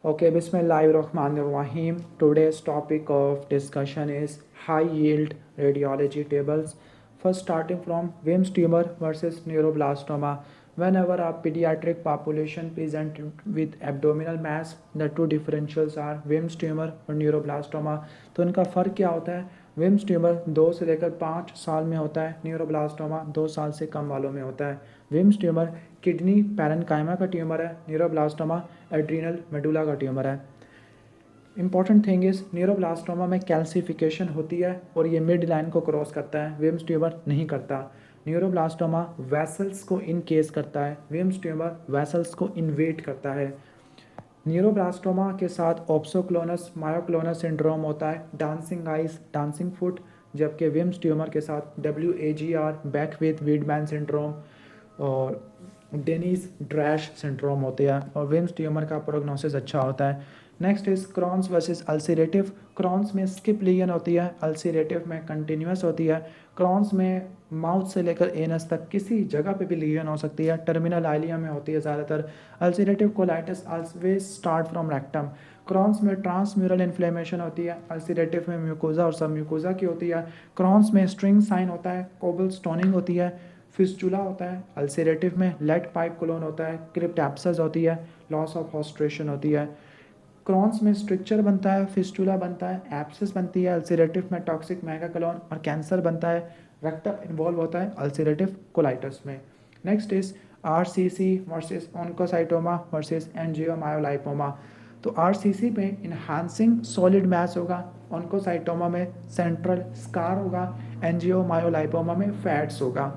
Okay, Bismillahirrahmanirrahim. Today's topic of discussion is high yield radiology tables. First, starting from Wilms tumor versus neuroblastoma. Whenever a pediatric population present with abdominal mass, the two differentials are Wilms tumor और neuroblastoma. तो इनका फ़र्क क्या होता है? Wilms tumour 2 से लेकर 5 साल में होता है, न्यूरोब्लास्टोमा 2 साल से कम वालों में होता है। विम्स ट्यूमर किडनी पैरेन्काइमा का ट्यूमर है, न्यूरोब्लास्टोमा एड्रीनल मेडुला का ट्यूमर है। इंपॉर्टेंट थिंग इज न्यूरोब्लास्टोमा में कैल्सिफिकेशन होती है और ये मिड लाइन को क्रॉस करता है, विम्स ट्यूमर नहीं करता। न्यूरोब्लास्टोमा वेसल्स को इनकेस करता है, विम्स ट्यूमर वेसल्स को इन्वेट करता है। न्यूरोब्लास्टोमा के साथ ऑप्सोक्लोनस मायोक्लोनस सिंड्रोम होता है, डांसिंग आइज डांसिंग फुट, जबकि विम्स ट्यूमर के साथ WAGR बैक विथ वीडमैन सिंड्रोम और डेनिस ड्रैश सिंड्रोम होते हैं और विम्स ट्यूमर का प्रोग्नोसिस अच्छा होता है। Next is Crohn's versus ulcerative. Crohn's में स्किप लीजन होती है, अल्सरेटिव में कंटिन्यूस होती है। क्रॉन्स में माउथ से लेकर एनस तक किसी जगह पे भी लीजन हो सकती है, टर्मिनल आइलिया में होती है ज़्यादातर। Ulcerative colitis always start from rectum. Crohn's में ट्रांसम्यूरल इन्फ्लेमेशन होती है, अल्सरेटिव में म्यूकोजा और सब म्यूकोजा की होती है। क्रॉन्स में स्ट्रिंग साइन होता है, कोबल स्टोनिंग होती है, फिस्टुला होता है। अल्सरेटिव में लेट पाइप कोलोन होता है, क्रिप्ट एब्सेस होती है, लॉस ऑफ हॉस्ट्रेशन होती है। क्रॉन्स में स्ट्रक्चर बनता है, फिस्टुला बनता है, एब्सेस बनती है। अल्सरेटिव में टॉक्सिक मेगाकोलोन और कैंसर बनता है। रेक्टम इन्वॉल्व होता है अल्सरेटिव कोलाइटिस में। Next is RCC versus oncocytoma versus angiomyolipoma. तो RCC में इन्हांसिंग सॉलिड मैस होगा, ऑन्कोसाइटोमा में सेंट्रल स्कार होगा, एंजियोमायोलाइपोमा में फैट्स होगा।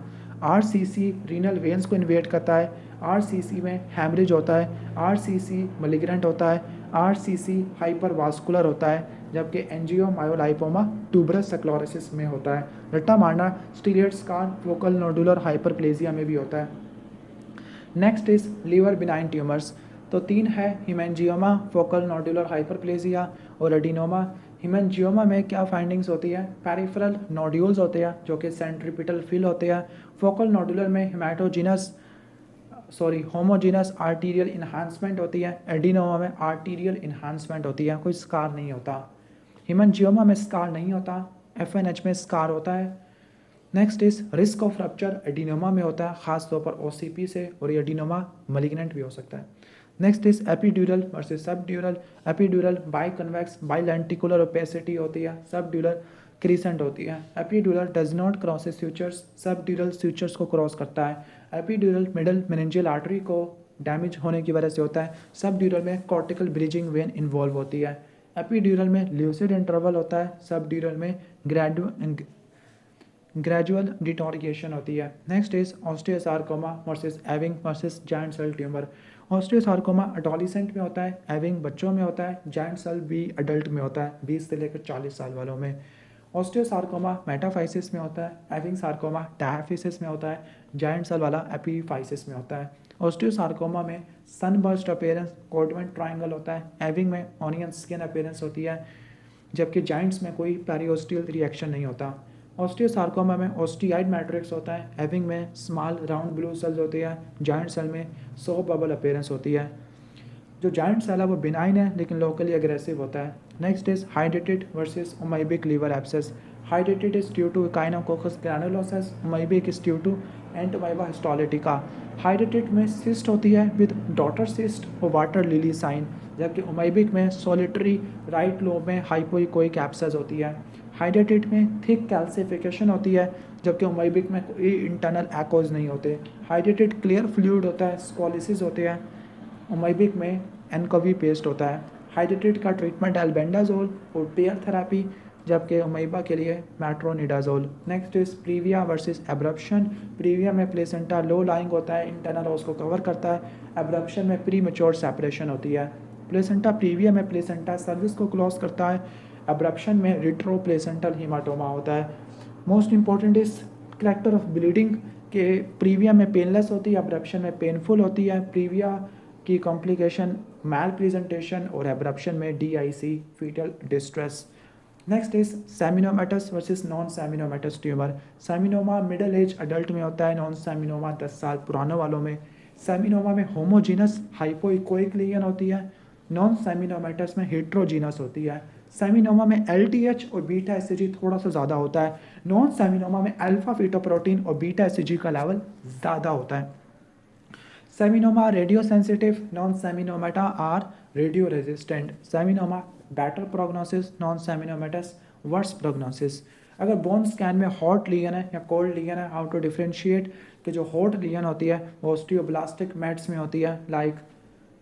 RCC रीनल वेन्स को इन्वेट करता है, RCC में हैमरेज होता है, RCC मलिग्रेंट होता है, RCC हाइपरवास्कुलर होता है, जबकि एंजियोमायोलाइपोमा ट्यूबरस स्क्लेरोसिस में होता है। रट्टा मारना steroid scar focal nodular hyperplasia में भी होता है। Next is liver benign tumours. तो 3 है, हिमेंजियोमा, फोकल नोडुलर हाइपरप्लेजिया और एडिनोमा। हिमेंजियोमा में क्या फाइंडिंग्स होती है? पेरिफेरल नोड्यूल्स होते हैं जो कि सेंट्रीपिटल फिल होते हैं। फोकल नोडुलर में होमोजीनस आर्टीरियल इन्हांसमेंट होती है। एडिनोमा में आर्टीरियल इन्हांसमेंट होती है, कोई स्कार नहीं होता। हिमेंजियोमा में स्कार नहीं होता, FNH में स्कार होता है। Next is risk of rupture adenoma में होता है, खास तौर पर OCP से, और ये एडिनोमा मलिग्नेंट भी हो सकता है। Next is epidural versus subdural. Epidural biconvex bilenticular opacity होती है, सबड्यूरल क्रीसेंट होती है। Epidural does not cross sutures, subdural sutures को क्रॉस करता है। एपिड्यूरल मिडल मेनिंजियल आर्टरी को डैमेज होने की वजह से होता है। सबड्यूरल में कॉर्टिकल ब्रिजिंग वेन इन्वॉल्व होती है। एपिड्यूरल में ल्यूसिड इंटरवल होता है, सबड्यूरल में ग्रेजुअल डिटोरिकेशन होती है। Next is osteosarcoma versus Ewing versus giant cell tumour. Osteosarcoma adolescent में होता है, एविंग बच्चों में होता है, जायंट सेल भी अडल्ट में होता है, 20 से लेकर 40 साल वालों में। ऑस्टियोसार्कोमा मेटाफाइसिस में होता है, एविंग सार्कोमा डायफिसिस में होता है, जायंट सेल वाला एपीफाइसिस में होता है। ऑस्टियोसार्कोमा में सनबर्स्ट अपीयरेंस कॉर्डवेंट ट्रायंगल होता है, एविंग में ऑनियन स्किन अपीयरेंस होती है, जबकि जाइंट्स में कोई पेरियोस्टियल रिएक्शन नहीं होता। ऑस्टियोसार्कोमा में ऑस्टियाइड मैट्रिक्स होता है, एविंग में स्मॉल राउंड ब्लू सेल्स होती है, जाइंट सेल में सो बबल अपीयरेंस होती है। जो जाइंट सेल है वो बिनाइन है लेकिन लोकली अग्रेसिव होता है। नेक्स्ट इज हाइड्रेटेड वर्सेस ओमाइबिक लीवर एब्सेस। हाइड्रेटेड is due to Echinococcus granulosus, amoebic is due to Entamoeba histolytica. हाइड्रेटेड में सिस्ट होती है विद डॉटर सिस्ट और वाटर लिली साइन, जबकि ओमाइबिक में सॉलिटरी राइट लोब में हाइपोइकोइक एब्सेस होती है। हाइड्रेटेड में थिक कैल्सिफिकेशन होती है, जबकि ओमाइबिक में कोई इंटरनल एकोज नहीं होते। हाइड्रेटेड क्लियर फ्लूइड होता है, स्कॉलिसिस होते हैं। ओमाइबिक में एनकोवी पेस्ट होता है। हाइड्रेटेड का ट्रीटमेंट एल्बेंडाजोल और पेयर थेरेपी, जबकि ओमाइबा के लिए metronidazole. Next is previa versus abruption. Previa में प्लेसेंटा लो लाइंग होता है, इंटरनल उसको कवर करता है। एब्रप्शन में प्री मेच्योर सेपरेशन होती है। प्लेसेंटा प्रीविया में प्लेसेंटा सर्विस को क्लोज करता है, एब्रप्शन में रिट्रो प्लेसेंटल हीमाटोमा होता है। Most important is character of bleeding के प्रीविया में पेनलेस होती है, एब्रप्शन में पेनफुल होती है। प्रीविया की कॉम्प्लिकेशन मैल प्रेजेंटेशन और एब्रप्शन में DIC foetal distress. Next is seminomatous versus non seminomatous tumour. Seminoma middle age adult में होता है, नॉन सेमिनोमा 10 साल पुराने वालों में। सेमिनोमा में होमोजीनस हाइपोइकोइक लीजन होती है, नॉन सेमिनोमेटस में हेट्रोजीनस होती है। सेमिनोमा में LTH और बीटा एसजी थोड़ा सा ज़्यादा होता है। नॉन सेमिनोमा में अल्फा फीटोप्रोटीन और बीटा एसजी का लेवल ज़्यादा होता है। Seminoma radiosensitive, non seminomata are radioresistant. Seminoma better prognosis, non seminomatous worse prognosis. अगर बोन स्कैन में हॉट लीजन है या कोल्ड लीजन है, हाउ टू डिफ्रेंशिएट कि जो हॉट लीजन होती है वो ऑस्टियोब्लास्टिक मेट्स में होती है, लाइक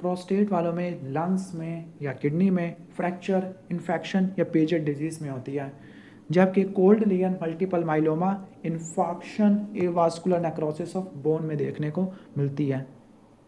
प्रोस्टेट वालों में, लंग्स में या किडनी में, फ्रैक्चर, इन्फेक्शन या पेजेड डिजीज में होती है। जबकि cold lesion multiple myeloma, infarction, avascular necrosis of bone में देखने को मिलती है।